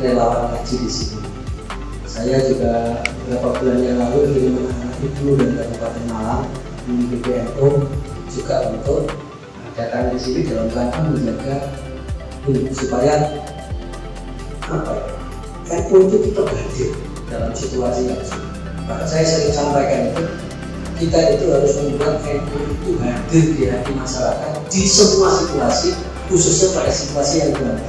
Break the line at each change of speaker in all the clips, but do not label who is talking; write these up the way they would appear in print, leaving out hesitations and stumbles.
relawan ngaji di sini. Saya juga beberapa bulan yang lalu kirim anak-anak ibu dan Kabupaten Malang di PBNU juga untuk datang di sini dalam rangka menjaga supaya NU itu tetap hadir dalam situasi yang sulit. Maka saya sering sampaikan kita itu harus membuat NU itu hadir di hati masyarakat di semua situasi, khususnya pada situasi yang benar.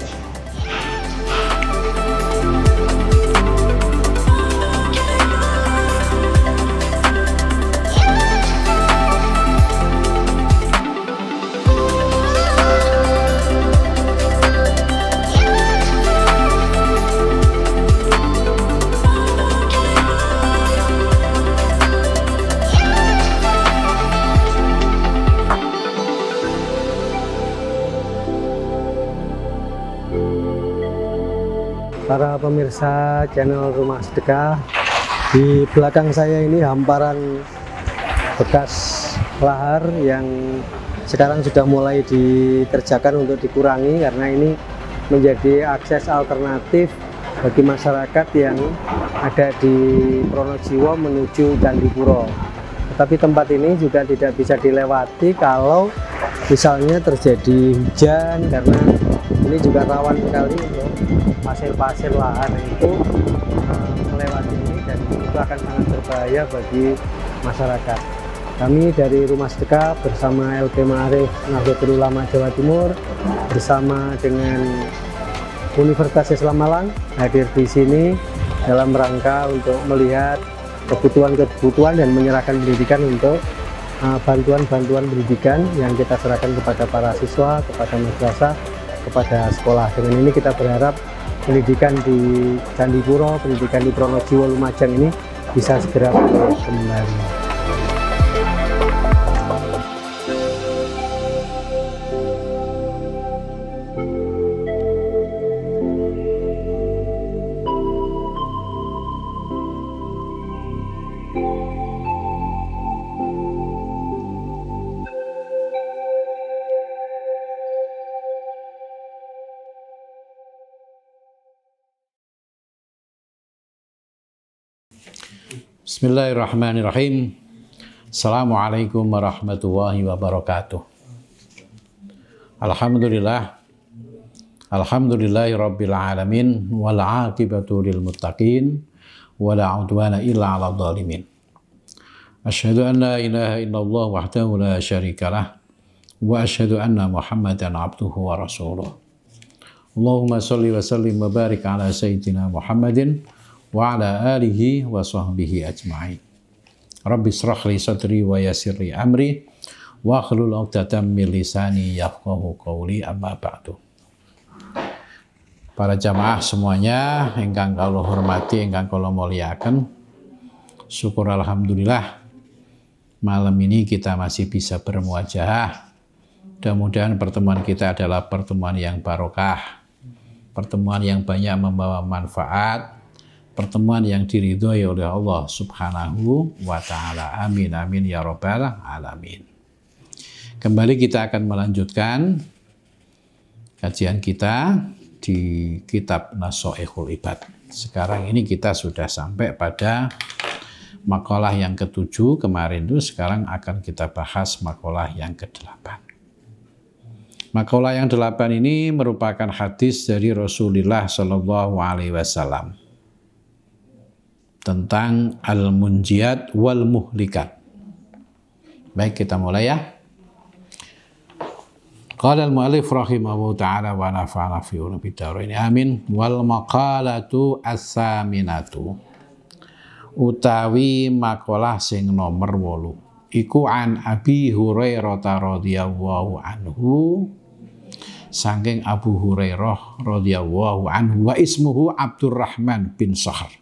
Para pemirsa channel Rumah Sedekah, di belakang saya ini hamparan bekas lahar yang sekarang sudah mulai dikerjakan untuk dikurangi, karena ini menjadi akses alternatif bagi masyarakat yang ada di Pronojiwo menuju Candipuro. Tetapi tempat ini juga tidak bisa dilewati kalau misalnya terjadi hujan, karena ini juga rawan sekali untuk pasir-pasir lahar itu melewati ini, dan itu akan sangat berbahaya bagi masyarakat. Kami dari Rumah Sedekah bersama LP Ma'arif Nahdlatul Ulama Jawa Timur bersama dengan Universitas Islam Malang hadir di sini dalam rangka untuk melihat kebutuhan dan menyerahkan pendidikan untuk bantuan-bantuan pendidikan yang kita serahkan kepada para siswa, kepada madrasah, kepada sekolah. Dengan ini kita berharap pendidikan di Candipuro, pendidikan di Pronojiwo Lumajang ini bisa segera kembali.
Bismillahirrahmanirrahim. Assalamualaikum warahmatullahi wabarakatuh. Alhamdulillahi rabbil alamin, wal aqibatu lil muttaqin, wala udwana illa 'alal zalimin. Asyhadu an la ilaha illallah wahdahu la syarikalah, wa asyhadu anna Muhammadan abduhu wa rasuluh. Allahumma shalli wa sallim wa barik ala sayyidina Muhammadin wa ala alihi wa sahbihi ajma'in. Rabbi shrah li sadri wa yassir li amri wa hlul 'uqdatam min lisani yafqahu qawli, amma ba'du. Para jamaah semuanya ingkang kula hormati, ingkang kula muliakan, syukur alhamdulillah malam ini kita masih bisa bermuajahah. Mudah-mudahan pertemuan kita adalah pertemuan yang barokah, pertemuan yang banyak membawa manfaat, pertemuan yang diridhoi oleh Allah Subhanahu wa Ta'ala. Amin amin ya rabbal alamin. Kembali kita akan melanjutkan kajian kita di kitab Nashaikhul Ibad. Sekarang ini kita sudah sampai pada makalah yang ke-7 kemarin itu. Sekarang akan kita bahas makalah yang ke-8. Makalah yang 8 ini merupakan hadis dari Rasulullah Shallallahu Alaihi Wasallam tentang al-munjiyat wal muhlikat. Baik, kita mulai ya. Qala al-mu'allif rahimahullahu ta'ala wa nafa'ana fi ulumi darain amin. Wal maqalatu as-saminatu, utawi makalah sing nomor 8 iku an Abi Hurairah radhiyallahu anhu, saking Abu Hurairah radhiyallahu anhu, wa ismuhu Abdurrahman bin Sahr.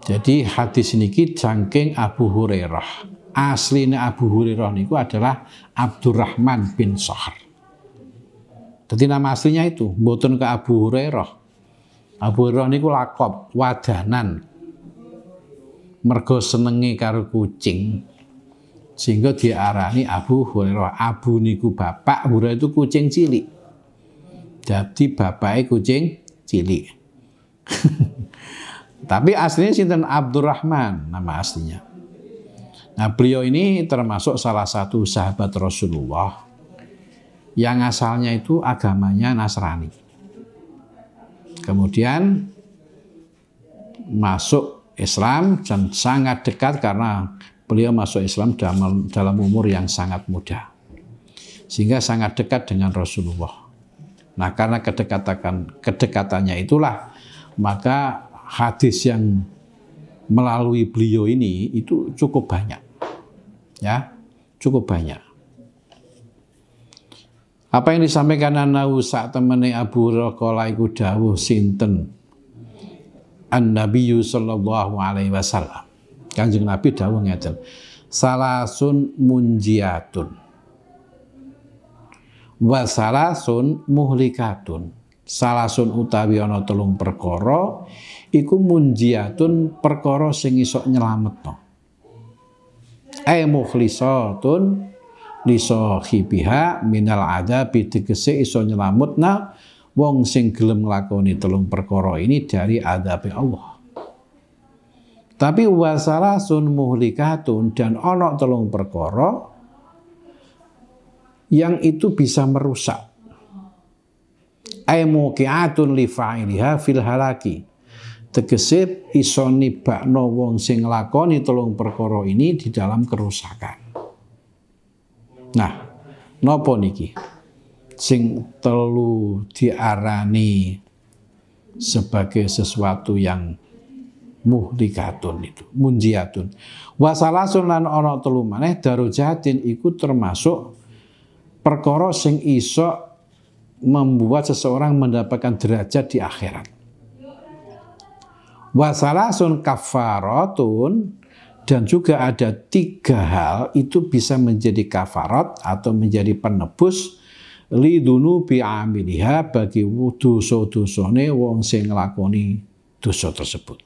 Jadi hadis niki saking Abu Hurairah. Aslinya Abu Hurairah niku adalah Abdurrahman bin Sahr. Jadi nama aslinya itu mboten ke Abu Hurairah. Abu Hurairah niku lakop wadanan. Mergo senengi karo kucing, sehingga diarani Abu Hurairah. Abu niku bapak, Hurairah itu kucing cilik. Jadi bapaknya kucing cilik. Tapi aslinya sinten Abdurrahman nama aslinya. Nah, beliau ini termasuk salah satu sahabat Rasulullah yang asalnya itu agamanya Nasrani. Kemudian masuk Islam dan sangat dekat karena beliau masuk Islam dalam umur yang sangat muda. Sehingga sangat dekat dengan Rasulullah. Nah, karena kedekatannya itulah, maka hadis yang melalui beliau ini itu cukup banyak. Ya, cukup banyak. Apa yang disampaikan anahu sak temene Abu Hurairah iku dawuh sinten An-Nabiyyu sallallahu alaihi wasallam. Kanjeng Nabi dawuh ngeten. Salasun munjiatun wa salasun muhlikatun. Salasun utawi ana telung perkara iku munjiatun perkara sing iso nyelametno. Mukhlisatun li sahibiha minal adabi tegese iso nyelametna wong sing gelem nglakoni telung perkara ini dari adabe Allah. Tapi wasalasun muhlikatun dan ana telung perkara yang itu bisa merusak. Muqiatun li fa'iliha fil halaki. Tegese iso nibakno wong sing nglakoni telung perkara ini di dalam kerusakan. Nah, napa niki? Sing telu diarani sebagai sesuatu yang muhlikatun itu, munjiatun. Wasalasun lan ana telu maneh darujatin iku termasuk perkara sing iso membuat seseorang mendapatkan derajat di akhirat. Wasalasun kafaratun dan juga ada 3 hal itu bisa menjadi kafarat atau menjadi penebus lidunubi amiliha bagi dosa-dosane wong sing nglakoni dosa tersebut.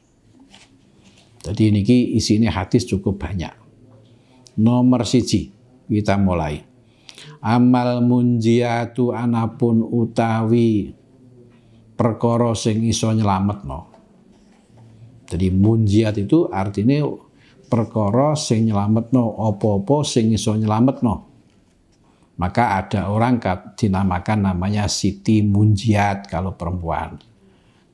Jadi niki isine hadis cukup banyak. Nomor 1 kita mulai. Amal munjiatu anapun utawi perkara sing iso nyelametno. Jadi munjiat itu artinya perkara sing nyelametno, apa-apa sing iso nyelametno. Maka ada orang dinamakan namanya Siti Munjiat kalau perempuan.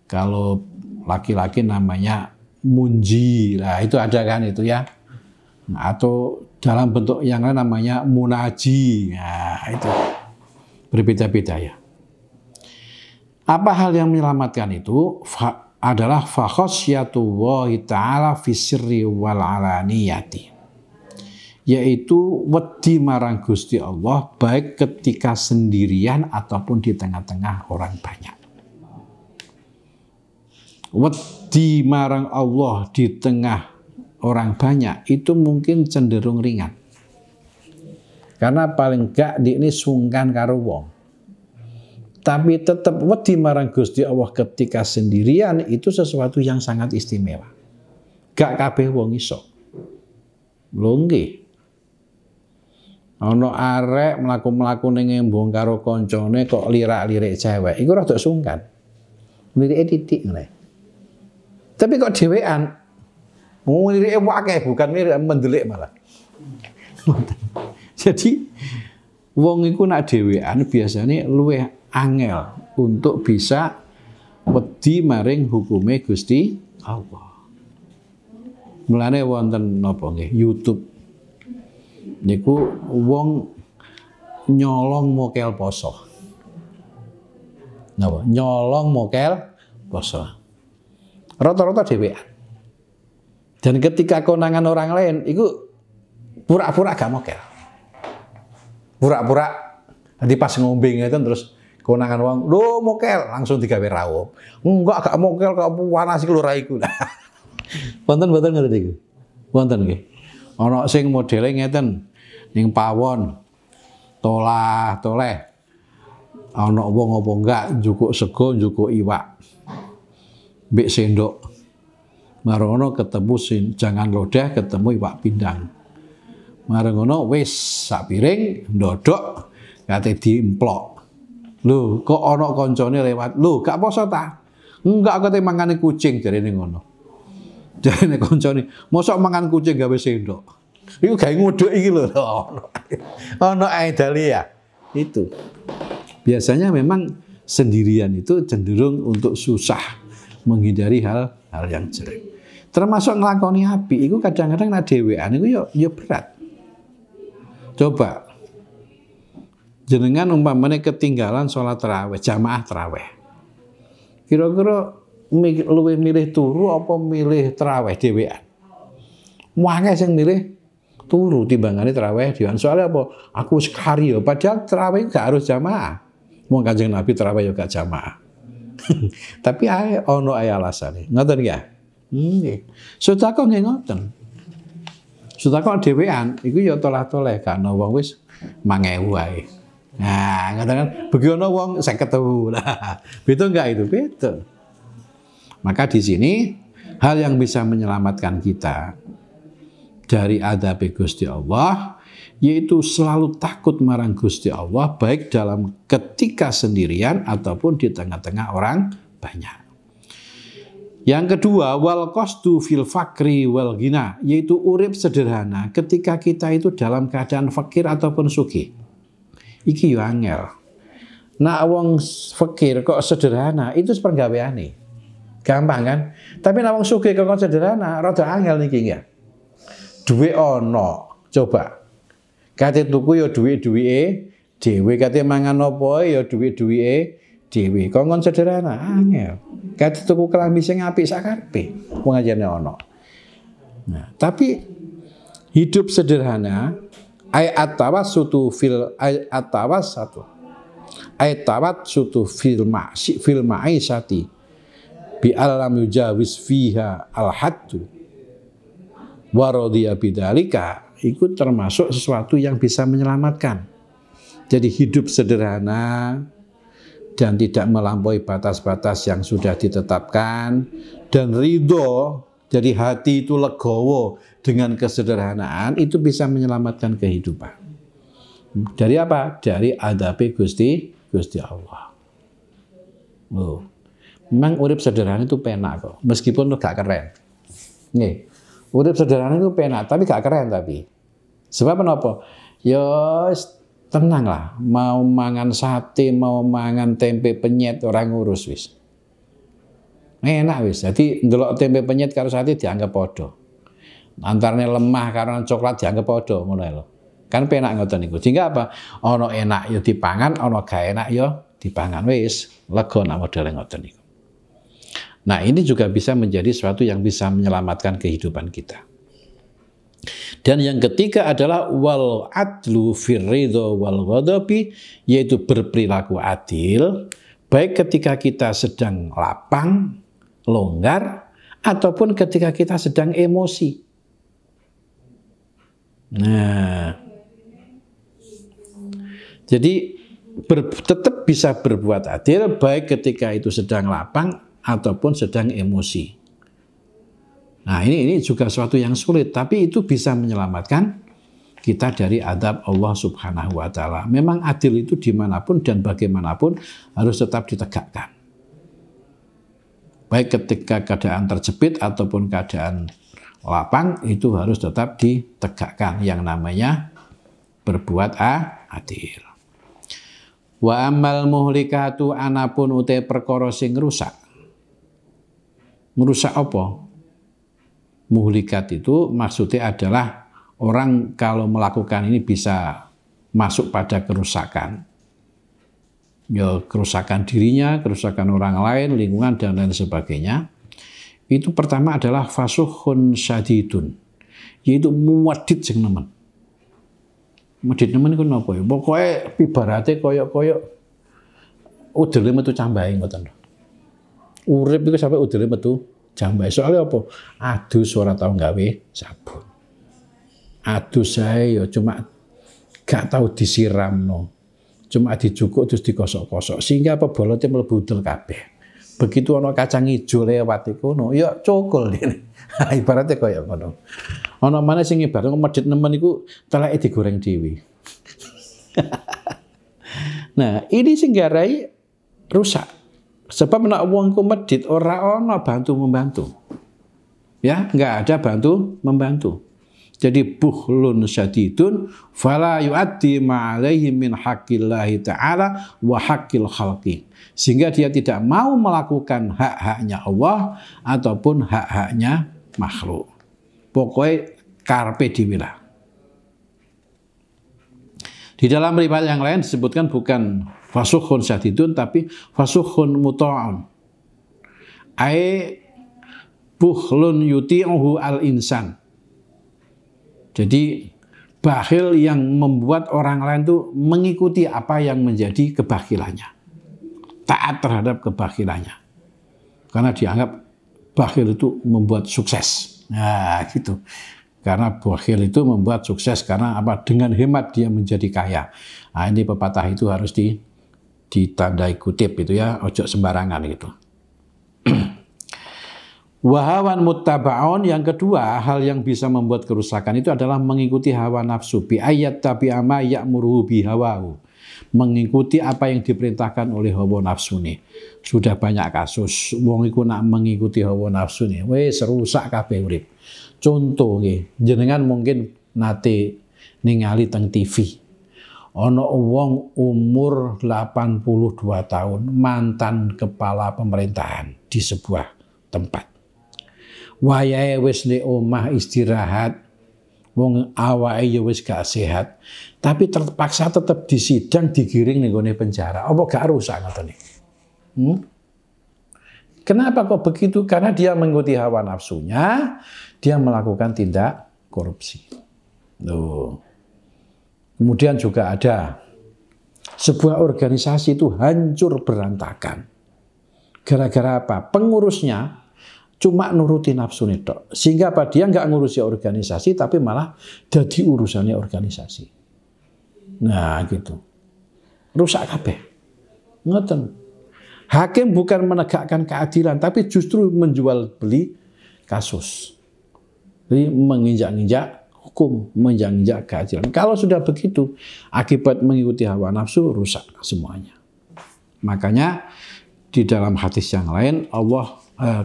Kalau laki-laki namanya Munji. Nah, itu ada kan itu ya. Nah, atau dalam bentuk yang lain namanya Munaji. Nah, itu berbeda-beda ya. Apa hal yang menyelamatkan itu? Adalah fakhosyatullahi ta'ala fisirri wal alaniyati, yaitu wedi marang Gusti Allah baik ketika sendirian ataupun di tengah-tengah orang banyak. Wedi marang Allah di tengah orang banyak itu mungkin cenderung ringan, karena paling gak di ini sungkan karo wong. Tapi tetap wedi marang Gusti Allah ketika sendirian itu sesuatu yang sangat istimewa. Gak kabeh wong iso. Lho nggih. Ana arek mlaku-mlaku ning embung karo kancane kok lirak-lirik cewek. Iku rada sungkan. Lirike titik ngene. Tapi kok dhewean lirike akeh bukan lirik mendelik malah. Jadi wong iku nak dhewean biasanya luwih angel untuk bisa wedi maring hukume Gusti Allah. Mulane wonten napa nggih YouTube niku wong nyolong mokel poso. Napa? Nyolong mokel poso. Rata-rata dhewean. Dan ketika konangan orang lain iku pura-pura gak mokel. Pura-pura nanti pas ngombe ngeten terus konangan wong, "Lho mokel," langsung digawe rawuh. "Enggak, gak mokel, kok panas iki lho raiku." Wonten-wonten ngoten niku. Wonten nggih. Ana sing modele ngeten ning pawon toleh. Ana wong apa enggak njukuk sego, njukuk iwak. Mbek sendok. Marono ketemu jangan lodeh, ketemu iwak pindang. Mareng ngono wis sak piring ndodok kate diemplok. Lho, kok ana kancane lewat. Lho, gak poso ta? Enggak kate mangane kucing jarene ngono. Jarene kancane, mosok mangan kucing gawe sendok. Iku gawe nguduk iki lho ono. Ono ae dalia. Itu. Biasanya memang sendirian itu cenderung untuk susah menghindari hal yang jelek. Termasuk nglakoni apik iku kadang-kadang nek dhewean iku ya berat. Coba jenengan umpamane ketinggalan sholat tarawih, jamaah tarawih. Kira-kira luwih milih turu apa milih tarawih dhewean? Wae sing milih turu timbangane tarawih dhewean. Soalnya apa? Aku sekali ya, padahal tarawih gak harus jamaah. Wong Kanjeng Nabi tarawih ya gak jamaah. Tapi ae ono ae alasane. Ngoten ya? Nggih. Sedekah nggih ngoten. Sedekah dhewean iku ya tolah-toleh gak ono wong wis 5.000 wae. Nah, katakan bagi ono wong 50.000. Nah, betul enggak itu? Betul. Maka di sini hal yang bisa menyelamatkan kita dari adab Gusti Allah yaitu selalu takut marang Gusti Allah baik dalam ketika sendirian ataupun di tengah-tengah orang banyak. Yang kedua, wal qasdu fil fakri wal ghina, yaitu urip sederhana ketika kita itu dalam keadaan fakir ataupun sugih. Iki yo angel. Nak wong fakir kok sederhana itu sepenggaweane. Gampang kan? Tapi nak wong sugih kok sederhana rada angel niki ya. Duwe ono, coba. Kate tuku yo duwe-duweke dhewe, kate mangan apa yo duwe-duweke dhewe. Kongkon sederhana angel. Kate tuku klambi sing apik sak karepe. Wong ajane ono. Nah, tapi hidup sederhana atawassutu fil ma'isati bi alam yujawiz fiha al-haddu wa radiya bidzalika, itu termasuk sesuatu yang bisa menyelamatkan. Jadi hidup sederhana dan tidak melampaui batas-batas yang sudah ditetapkan dan ridho, jadi hati itu legowo dengan kesederhanaan, itu bisa menyelamatkan kehidupan. Dari apa? Dari adabe Gusti Allah. Loh. Memang urip sederhana itu penak kok, meskipun gak keren. Nih, urip sederhana itu penak, tapi gak keren tapi. Sebab apa? Ya tenang lah, mau mangan sate, mau mangan tempe penyet orang ngurus wis. Enak wis. Jadi ndelok tempe penyet karo sate dianggap padha. Antarane lemah karo coklat dianggap padha ngono lho. Kan penak ngoten niku. Sehingga apa? Ana enak ya dipangan, ana gak enak ya dipangan wis. Lega nek modele ngoten niku. Nah, ini juga bisa menjadi sesuatu yang bisa menyelamatkan kehidupan kita. Dan yang ketiga adalah wal adlu fir ridha wal ghadabi, yaitu berperilaku adil baik ketika kita sedang lapang, longgar, ataupun ketika kita sedang emosi. Nah, jadi tetap bisa berbuat adil baik ketika itu sedang lapang ataupun sedang emosi. Nah, ini juga sesuatu yang sulit, tapi itu bisa menyelamatkan kita dari adab Allah Subhanahu wa Ta'ala. Memang adil itu dimanapun dan bagaimanapun harus tetap ditegakkan. Baik ketika keadaan terjepit ataupun keadaan lapang, itu harus tetap ditegakkan yang namanya berbuat adil. Wa amal muhlikatu anapun utai perkara sing rusak. Merusak apa? Muhlikat itu maksudnya adalah orang kalau melakukan ini bisa masuk pada kerusakan. Ya, kerusakan dirinya, kerusakan orang lain, lingkungan, dan lain sebagainya. Itu pertama adalah fasuhun syadidun, yaitu muwadid sing nemen. Muwadid nemen iku napa ya? Pokoke ibarate koyok-koyok udele metu cambahe ngoten. Urip iku sampe udele metu jambahe. Soalnya apa? Adus ora tau gawe sabun. Adus saya ya cuma gak tahu disiramno. Cuma dijukuk terus dikosok-kosok sehingga apa bolotnya mlebu udel kabeh. Begitu ana kacang ijo lewat iku no, ya cokol dene. Ibaratnya kaya ngono. Ana maneh sing ibarat medhit nemen iku teleke digoreng dhewe. Nah, ini sing garai rusak. Sebab nek wong ku medit ora ana bantu membantu. Ya, enggak ada bantu membantu. Jadi bukhlun syadidun fala yu'addi ma alaihi min haqqillahi ta'ala wa haqqil khalqi. Sehingga dia tidak mau melakukan hak-haknya Allah ataupun hak-haknya makhluk. Pokoknya karpe diwilah. Di dalam riwayat yang lain disebutkan bukan fasukhun syadidun tapi fasukhun muta'un. Ai bukhlun yuti'uhu al-insan. Jadi bakhil yang membuat orang lain itu mengikuti apa yang menjadi kebakhilannya. Taat terhadap kebakhilannya. Karena dianggap bakhil itu membuat sukses. Nah, gitu. Karena bakhil itu membuat sukses karena apa? Dengan hemat dia menjadi kaya. Nah, ini pepatah itu harus ditandai kutip itu ya, ojo sembarangan gitu. Wahawan muttaba'un, yang kedua hal yang bisa membuat kerusakan itu adalah mengikuti hawa nafsu bi ayat tabi'a ma ya'muruhu bi hawahu. Mengikuti apa yang diperintahkan oleh hawa nafsu nih. Sudah banyak kasus wong iku nak mengikuti hawa nafsu nih, wis rusak kabeh urip. Contoh nggih, jenengan mungkin nate ningali teng TV. Ana wong umur 82 tahun mantan kepala pemerintahan di sebuah tempat. Wayahe wis nek omah istirahat, wong awake ya wis gak sehat, tapi terpaksa tetap disidang digiring ning gone penjara. Apa gak rusak ngoten iki? Kenapa kok begitu? Karena dia mengikuti hawa nafsunya, dia melakukan tindak korupsi. Loh. Kemudian juga ada sebuah organisasi itu hancur berantakan. Gara-gara apa? Pengurusnya cuma nuruti nafsu tok. Sehingga apa? Dia nggak ngurusi organisasi, tapi malah jadi urusannya organisasi. Nah gitu. Rusak kabeh. Ngoten. Hakim bukan menegakkan keadilan, tapi justru menjual beli kasus. Jadi menginjak-injak hukum, menginjak-injak keadilan. Kalau sudah begitu, akibat mengikuti hawa nafsu, rusak semuanya. Makanya di dalam hadis yang lain,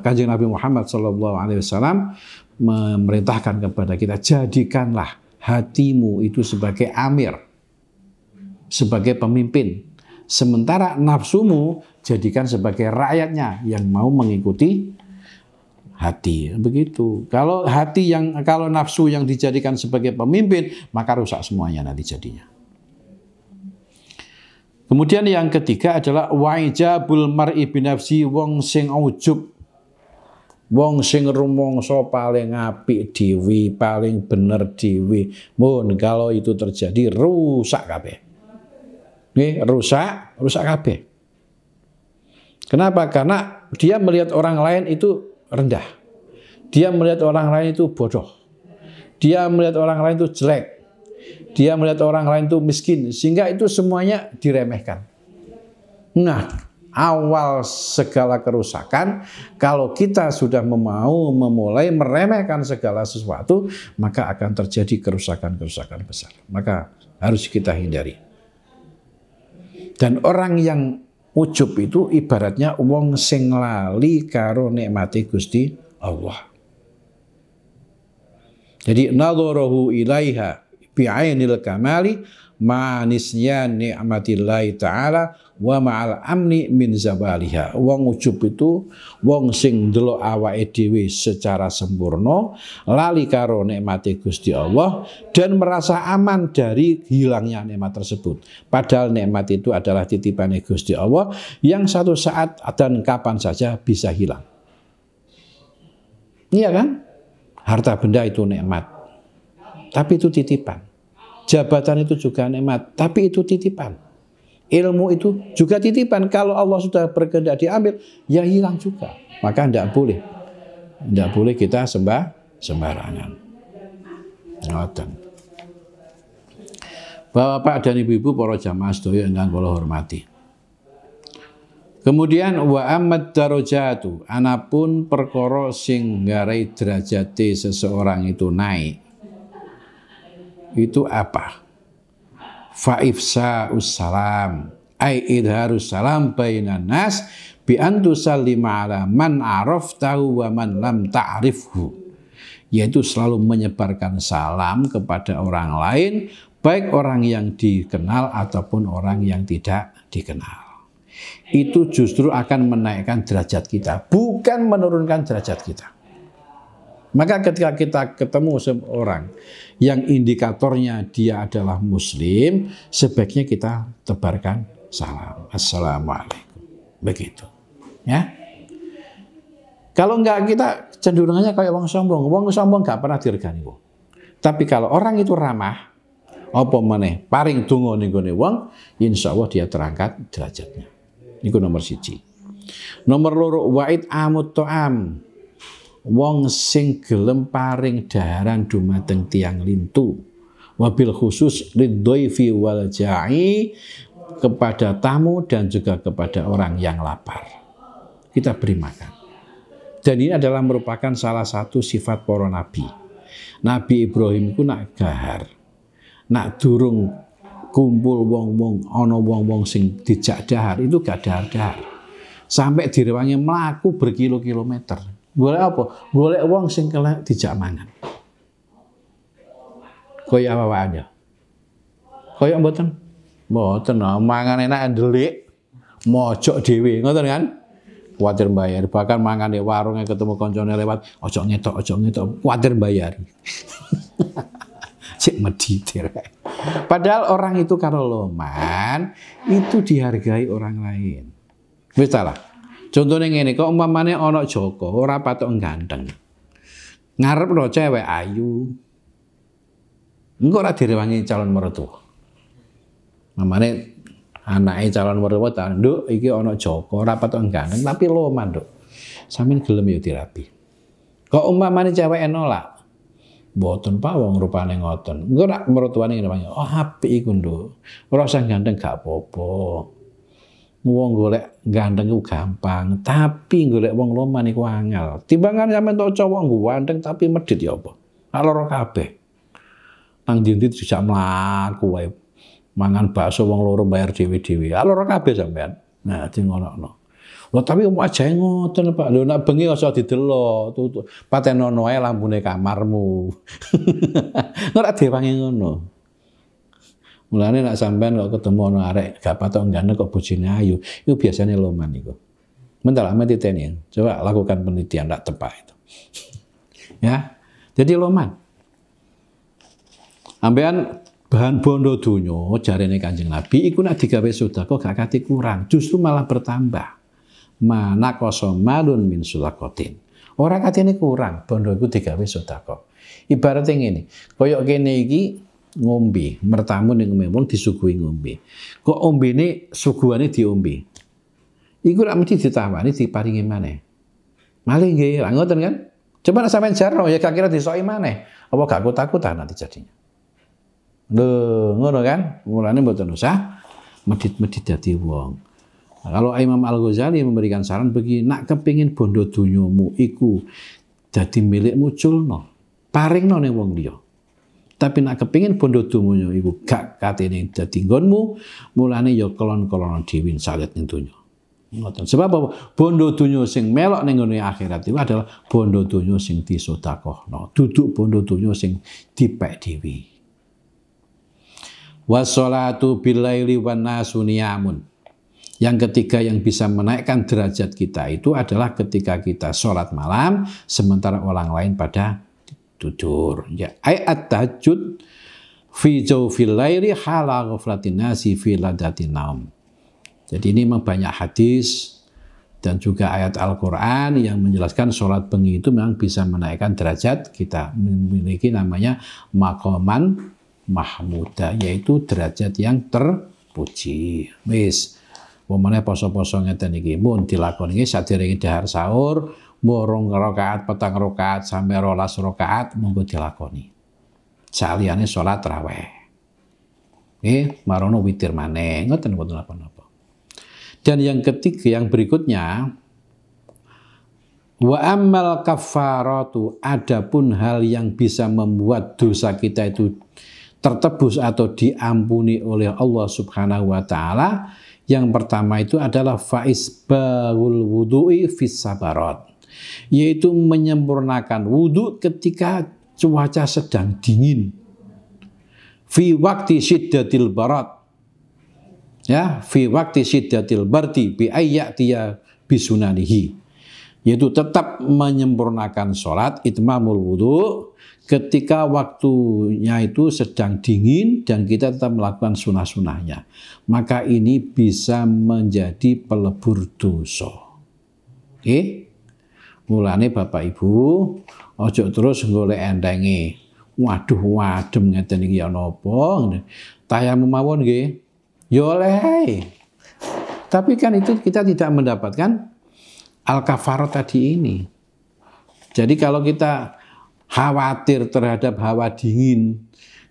Kanjeng Nabi Muhammad SAW memerintahkan kepada kita, jadikanlah hatimu itu sebagai amir, sebagai pemimpin. Sementara nafsumu jadikan sebagai rakyatnya yang mau mengikuti hati. Begitu. Kalau nafsu yang dijadikan sebagai pemimpin, maka rusak semuanya nanti jadinya. Kemudian yang ketiga adalah wa'ijabul mar'i binafsi, wong sing ujub, wong sing rumangsa paling apik dhewe, paling bener dhewe. Mun kalau itu terjadi rusak kabeh. Nggih, rusak kabeh. Kenapa? Karena dia melihat orang lain itu rendah. Dia melihat orang lain itu bodoh. Dia melihat orang lain itu jelek. Dia melihat orang lain itu miskin. Sehingga itu semuanya diremehkan. Nah, awal segala kerusakan, kalau kita sudah memulai meremehkan segala sesuatu, maka akan terjadi kerusakan-kerusakan besar. Maka harus kita hindari. Dan orang yang ujub itu ibaratnya wong sing lali karo nikmati Gusti Allah. Jadi nadharahu ilaiha bi'ainil kamali manisnya ni'matillahi ta'ala wa ma'al amni min zawaliha. Wong ujub itu wong sing ndelok awake dhewe secara sempurna, lali karo nikmate Gusti Allah dan merasa aman dari hilangnya nikmat tersebut. Padahal nikmat itu adalah titipane Gusti Allah yang satu saat dan kapan saja bisa hilang. Iya kan? Harta benda itu nikmat, tapi itu titipan. Jabatan itu juga nikmat, tapi itu titipan. Ilmu itu juga titipan. Kalau Allah sudah berkehendak diambil, ya hilang juga. Maka tidak boleh kita sembarangan. Ngoten. Bapak dan ibu-ibu para jamaah sedaya ingkang kula hormati. Kemudian wa amad darajatu, anapun perkara sing nggarai derajate seseorang itu naik. Itu apa? Fa ifsa'us salam, ai idharus salam bainan nas bi an tusallima ala man araftahu wa man lam ta'rifhu, yaitu selalu menyebarkan salam kepada orang lain, baik orang yang dikenal ataupun orang yang tidak dikenal. Itu justru akan menaikkan derajat kita, bukan menurunkan derajat kita. Maka ketika kita ketemu seorang yang indikatornya dia adalah muslim, sebaiknya kita tebarkan salam. Assalamualaikum. Begitu. Ya. Kalau enggak, kita cenderungannya kayak wong sombong. Wong sombong enggak pernah diregani wong. Tapi kalau orang itu ramah, apa meneh paring donga ning gone wong, insyaallah dia terangkat derajatnya. Niku nomor 1. Nomor 2, wa'id amut ta'am. Wong sing gelem paring daharan dumateng tiang lintu. Wabil khusus ridhoifi wal ja'i, kepada tamu dan juga kepada orang yang lapar. Kita beri makan. Dan ini adalah merupakan salah satu sifat para nabi. Nabi Ibrahim itu nak gahar, nak durung kumpul wong-wong, ana wong-wong sing dijak dahar, itu gak dahar-dahar. Sampai direwangi mlaku berkilo-kilometer. Golek apa? Golek wong sing kelek dijak mangan. Kaya apa aja? Kaya mboten? Mboten, mangan enak ndelik, mojok dhewe, ngoten kan? Kuwatir bayar, bahkan mangan di warungnya ketemu koncone lewat, ojo ngetok, kuwatir bayar. Cek meditir. Padahal orang itu kalau loman, itu dihargai orang lain. Wis lah. Contohnya ngene, kok umpamane ana Joko, ora patok ganteng. Ngarepno cewek ayu. Engko ora direwangi calon mertua. Mamane anake calon mertua ta, "Nduk, iki ana Joko, ora patok ganteng tapi loman, Nduk. Sampeyan gelem ya dirabi." Kok umpamane cewek nolak, "Mboten Pak, wong rupane ngoten." Engko rak mertuane ngene, "Oh, apik iku, Nduk. Ora usah ganteng gak apa-apa. Wong golek ganteng iku gampang, tapi golek wong loman iku angel. Timbangan sampean tok cowok ganteng tapi medhit ya apa? Lara kabeh. Nang ndi-ndi dijak mlaku wae. Mangan bakso wong loro bayar dhewe-dhewe. Lara kabeh sampean. Nah, di ngono-ngono. Lho tapi omah ajae ngoten, Pak. Lho nek bengi aja didelok, patenono ae lampune kamarmu. Ora diwangi ngono. Mulane nek sampean kok ketemu ana arek gak patok ganteng kok bojone ayu, itu biasanya loman iku. Mental amat diteni. Coba lakukan penelitian tak tepat itu. Ya. Jadi loman. Ambean bahan bondo donya jarene Kanjeng Nabi iku nek digawe sedekah gak kate kurang, justru malah bertambah. Mana kosomalun min sulaqatin. Ora katene kurang, bondo iku digawe sedekah. Ibaratnya ngene, koyok kene iki ngombe, mertamu ning wong disuguhi ngombe. Kok ombene suguhane diombe. Iku rak mesti ditawani diparingi maneh. Malih nggih, lha ngoten kan? Coba nek sampean jarno ya gak kira disoki maneh. Apa gak kutakutan nanti jadinya. Lho, ngono kan? Mulane mboten usah medit-medit dadi wong. Nah, kalau Imam Al-Ghazali memberikan saran begini, nak kepingin bondo dunyomu iku dadi milikmu culno, paringno ning wong liya. Tapi nak kepingin bondo dunyo iku gak katene dadi nggonmu, mulane ya kelon-kelon dhewe salet ning donya. Ngoten. Sebab apa? Bondo dunyo sing melok ning ngene akhirat itu adalah bondo dunyo sing disedekahno, duduk bondo dunyo sing dipek dhewe. Wassalatu billaili wan nasu niyamun. Yang ketiga yang bisa menaikkan derajat kita itu adalah ketika kita sholat malam sementara orang lain pada tidur. Ya, ayat tahajud fi jawfil laili hala ghaflatin nasi fi ladatin naum. Jadi ini memang banyak hadis dan juga ayat Al-Qur'an yang menjelaskan sholat bengi itu memang bisa menaikkan derajat kita, memiliki namanya maqaman mahmuda, yaitu derajat yang terpuji. Wis, pemane poso-poso ngeten iki mun dilakoni iki sadurunge dahar sahur, mborong rakaat, petang rakaat sampai 12 rakaat monggo dilakoni. Saliyane salat tarawih. Marono witir maneh, ngoten mboten apa-apa. Dan yang ketiga, yang berikutnya, wa ammal kafaratu, adapun hal yang bisa membuat dosa kita itu tertebus atau diampuni oleh Allah Subhanahu wa taala, Yang pertama itu adalah faisbahul wudu'i fis sabarat, yaitu menyempurnakan wudhu ketika cuaca sedang dingin. Fi waktu syiddatil barat, ya, fi waktu syiddatil bardi bi ayyatiya bisunanihi, yaitu tetap menyempurnakan sholat itmamul wudhu ketika waktunya itu sedang dingin dan kita tetap melakukan sunah-sunahnya. Maka ini bisa menjadi pelebur dosa. Oke? Mulane Bapak Ibu, ojo terus golek endenge. Waduh, wadem ngeten iki ana apa? Tayamum mawon nggih. Ya oleh. Tapi kan itu kita tidak mendapatkan al-kafarat tadi ini. Jadi kalau kita khawatir terhadap hawa dingin,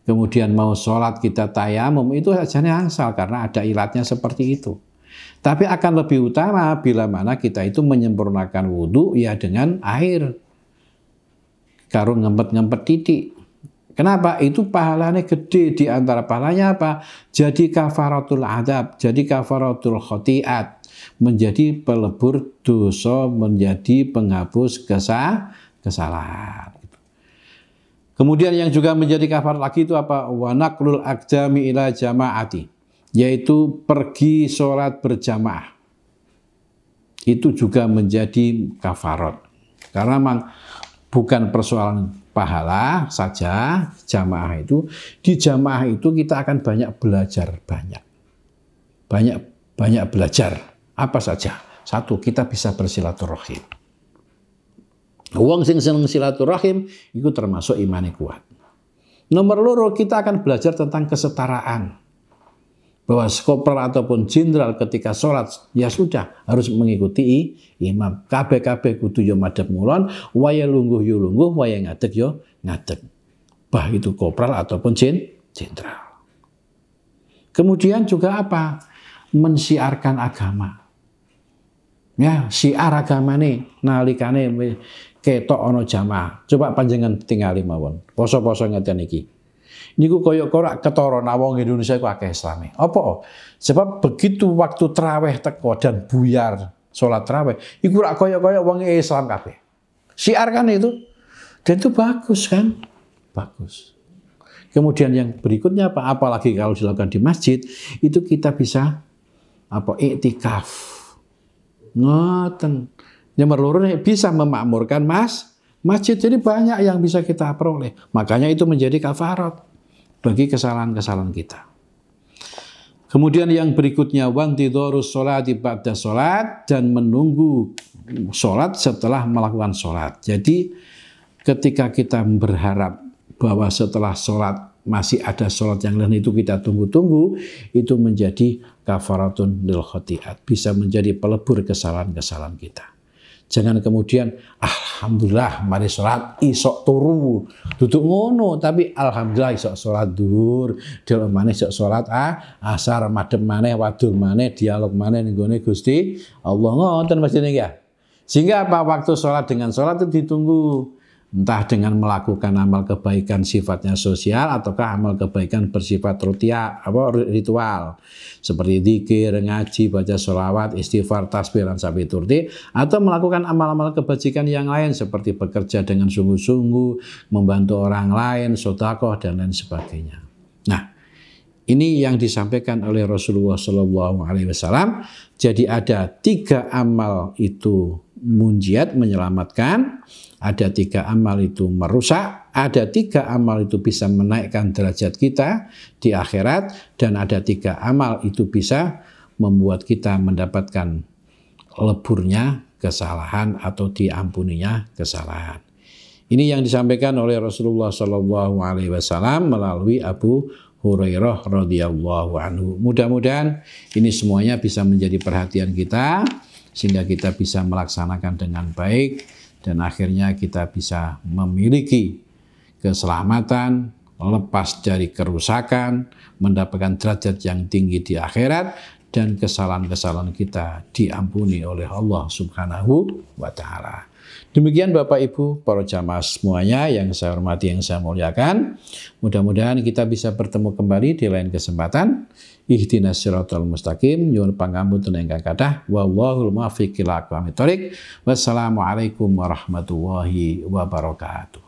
kemudian mau sholat kita tayamum, itu sajane angsal karena ada ilatnya seperti itu. Tapi akan lebih utama bila mana kita itu menyempurnakan wudhu ya dengan air. Karo ngempet-ngempet titik. Kenapa? Itu pahalanya gede. Di antara pahalanya apa? Jadi kafaratul adab, jadi kafaratul khotiat, menjadi pelebur dosa, menjadi penghapus kesalahan. Kemudian yang juga menjadi kafarat lagi itu apa? Wa naqlul aqdami ila jamaati, yaitu pergi sholat berjamaah. Itu juga menjadi kafarat. Karena memang bukan persoalan pahala saja jamaah itu. Di jamaah itu kita akan banyak belajar, banyak belajar. Apa saja? Satu, kita bisa bersilaturahim. Wong sing seneng silaturahim itu termasuk imane kuat. Nomor loro, kita akan belajar tentang kesetaraan. Bahwa kopral ataupun jenderal ketika sholat ya sudah harus mengikuti imam. Kabeh kudu yo madhep ngulon, waya lungguh yo lungguh, waya ngadeg yo ngadeg. Bah itu kopral ataupun jenderal. Kemudian juga apa? Mensiarkan agama. Ya, siar agama nih nalikane ketok ana jamaah. Coba panjenengan tingali mawon. Poso-poso ngeten iki. Niku koyok korak ketara wong Indonesia ku akeh Islame. Apa? Sebab begitu waktu traweh teko dan buyar salat traweh, iku rak koyok-koyok wong Islam kabeh. Syiar kan itu. Dan itu bagus kan? Bagus. Kemudian yang berikutnya apa? Apalagi kalau dilakukan di masjid, itu kita bisa apa? Iktikaf. Ngoten. Nomor loro bisa memakmurkan masjid. Jadi banyak yang bisa kita peroleh. Makanya itu menjadi kafarat bagi kesalahan-kesalahan kita. Kemudian yang berikutnya wantidharus sholati ba'da sholat, dan menunggu sholat setelah melakukan sholat. Jadi ketika kita berharap bahwa setelah sholat masih ada sholat yang lain, itu kita tunggu-tunggu, itu menjadi kafaratun lil khotiat, bisa menjadi pelebur kesalahan-kesalahan kita. Jangan kemudian alhamdulillah mari sholat isok turu duduk ngono, tapi alhamdulillah isok sholat duhur, delok maneh isok sholat asar, madhep maneh, wadul maneh, dialog maneh ning gone Gusti Allah, ngoten mestine ya. Sehingga apa? Waktu sholat dengan sholat itu ditunggu, entah dengan melakukan amal kebaikan sifatnya sosial ataukah amal kebaikan bersifat ritual seperti zikir, ngaji, baca sholawat, istighfar, tasbih dan sabi turti, atau melakukan amal-amal kebajikan yang lain seperti bekerja dengan sungguh-sungguh, membantu orang lain, sedekah dan lain sebagainya. Nah, ini yang disampaikan oleh Rasulullah SAW. Jadi ada 3 amal itu munjiat, menyelamatkan. Ada 3 amal itu merusak, ada 3 amal itu bisa menaikkan derajat kita di akhirat, dan ada 3 amal itu bisa membuat kita mendapatkan leburnya kesalahan atau diampuninya kesalahan. Ini yang disampaikan oleh Rasulullah SAW melalui Abu Hurairah radhiyallahu anhu. Mudah-mudahan ini semuanya bisa menjadi perhatian kita sehingga kita bisa melaksanakan dengan baik, dan akhirnya kita bisa memiliki keselamatan, lepas dari kerusakan, mendapatkan derajat yang tinggi di akhirat, dan kesalahan-kesalahan kita diampuni oleh Allah Subhanahu wa Ta'ala. Demikian Bapak Ibu, para jamaah semuanya yang saya hormati, yang saya muliakan. Mudah-mudahan kita bisa bertemu kembali di lain kesempatan. Ihdinas siratal mustaqim, nyuwun pangapunten ingkang kathah. Wallahul muwaffiq ila aqwamit thoriq. Wassalamualaikum warahmatullahi wabarakatuh.